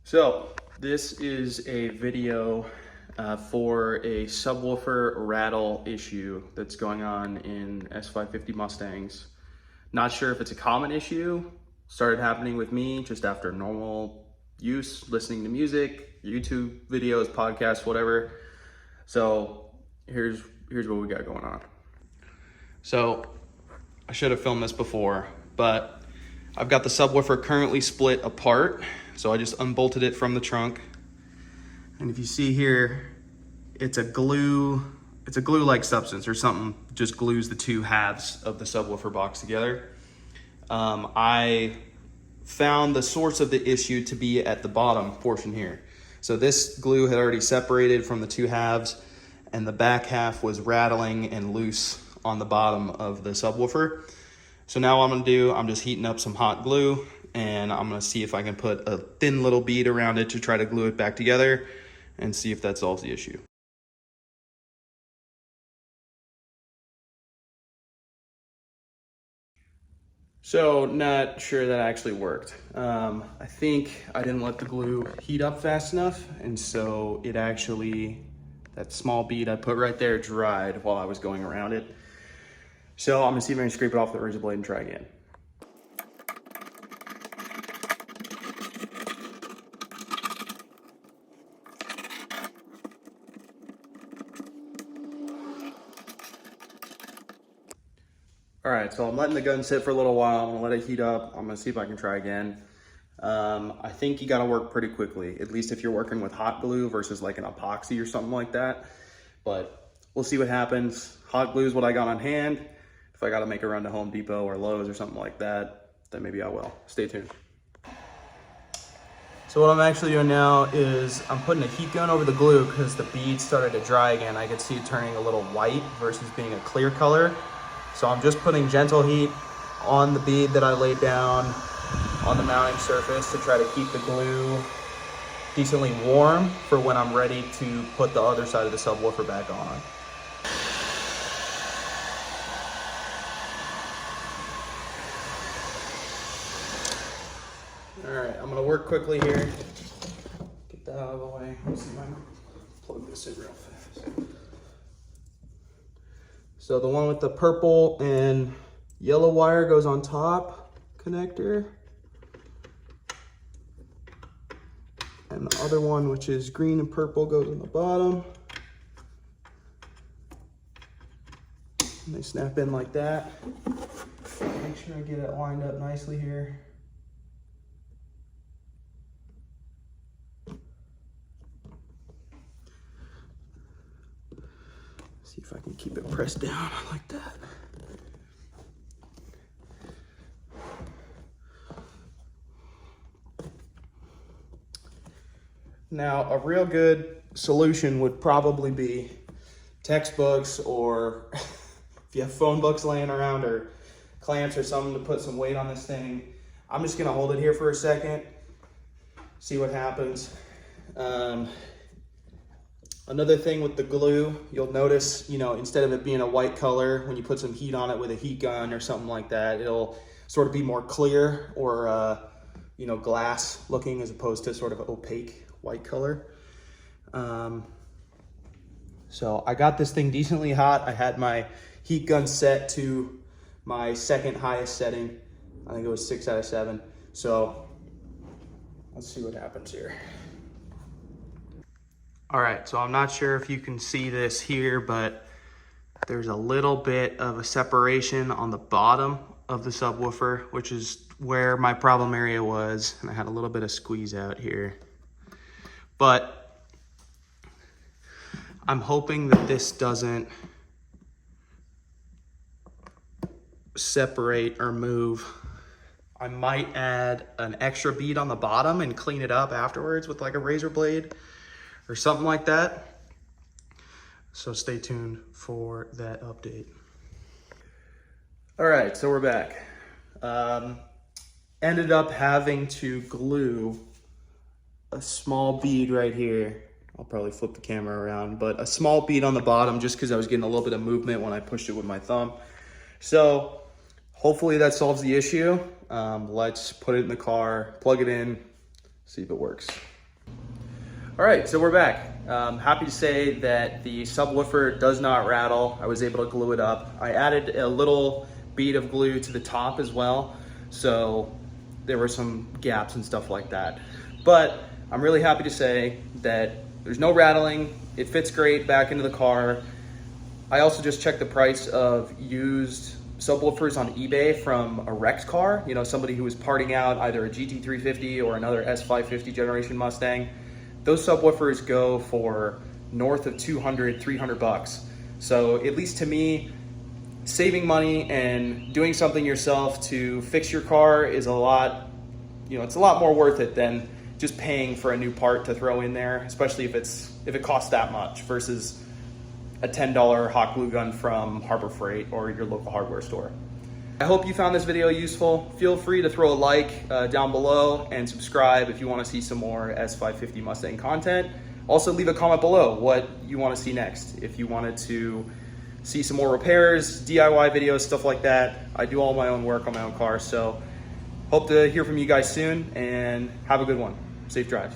So this is a video for a subwoofer rattle issue that's going on in S550 Mustangs. Not sure if it's a common issue. Started happening with me just after normal use, listening to music, YouTube videos, podcasts, whatever. So here's what we got going on. So I should have filmed this before, but I've got the subwoofer currently split apart. So I just unbolted it from the trunk. And if you see here, it's a glue-like substance or something just glues the two halves of the subwoofer box together. I found the source of the issue to be at the bottom portion here. So this glue had already separated from the two halves, and the back half was rattling and loose on the bottom of the subwoofer. So now what I'm gonna do, I'm just heating up some hot glue, and I'm gonna see if I can put a thin little bead around it to try to glue it back together and see if that solves the issue. So not sure that actually worked. I think I didn't let the glue heat up fast enough, and so it actually, that small bead I put right there dried while I was going around it. So I'm gonna see if I can scrape it off the razor blade and try again. All right, so I'm letting the gun sit for a little while. I'm gonna let it heat up. I'm gonna see if I can try again. I think you gotta work pretty quickly, at least if you're working with hot glue versus like an epoxy or something like that. But we'll see what happens. Hot glue is what I got on hand. If I gotta make a run to Home Depot or Lowe's or something like that, then maybe I will. Stay tuned. So what I'm actually doing now is I'm putting a heat gun over the glue because the bead started to dry again. I could see it turning a little white versus being a clear color. So I'm just putting gentle heat on the bead that I laid down on the mounting surface to try to keep the glue decently warm for when I'm ready to put the other side of the subwoofer back on. All right, I'm gonna work quickly here. Get that out of the way. Let's see if I can plug this in real fast. So the one with the purple and yellow wire goes on top connector. And the other one, which is green and purple, goes on the bottom. And they snap in like that. Make sure I get it lined up nicely here. See if I can keep it pressed down like that. Now, a real good solution would probably be textbooks, or if you have phone books laying around, or clamps or something to put some weight on this thing. I'm just gonna hold it here for a second, see what happens. Another thing with the glue, you'll notice, instead of it being a white color, when you put some heat on it with a heat gun or something like that, it'll sort of be more clear or, glass looking as opposed to sort of opaque white color. So I got this thing decently hot. I had my heat gun set to my second highest setting. I think it was 6 out of 7. So let's see what happens here. All right, so I'm not sure if you can see this here, but there's a little bit of a separation on the bottom of the subwoofer, which is where my problem area was, and I had a little bit of squeeze out here. But I'm hoping that this doesn't separate or move. I might add an extra bead on the bottom and clean it up afterwards with like a razor blade or something like that. So stay tuned for that update. All right, so we're back. Ended up having to glue a small bead right here. I'll probably flip the camera around, but a small bead on the bottom just because I was getting a little bit of movement when I pushed it with my thumb. So hopefully that solves the issue. Let's put it in the car, plug it in, see if it works. All right, so we're back. Happy to say that the subwoofer does not rattle. I was able to glue it up. I added a little bead of glue to the top as well, so there were some gaps and stuff like that. But I'm really happy to say that there's no rattling. It fits great back into the car. I also just checked the price of used subwoofers on eBay from a wrecked car. You know, somebody who was parting out either a GT350 or another S550 generation Mustang. Those subwoofers go for north of 200, 300 bucks. So at least to me, saving money and doing something yourself to fix your car is a lot, it's a lot more worth it than just paying for a new part to throw in there, especially if it costs that much versus a $10 hot glue gun from Harbor Freight or your local hardware store. I hope you found this video useful. Feel free to throw a like down below and subscribe if you want to see some more S550 Mustang content. Also leave a comment below what you want to see next. If you wanted to see some more repairs, DIY videos, stuff like that. I do all my own work on my own car, so hope to hear from you guys soon and have a good one. Safe drives.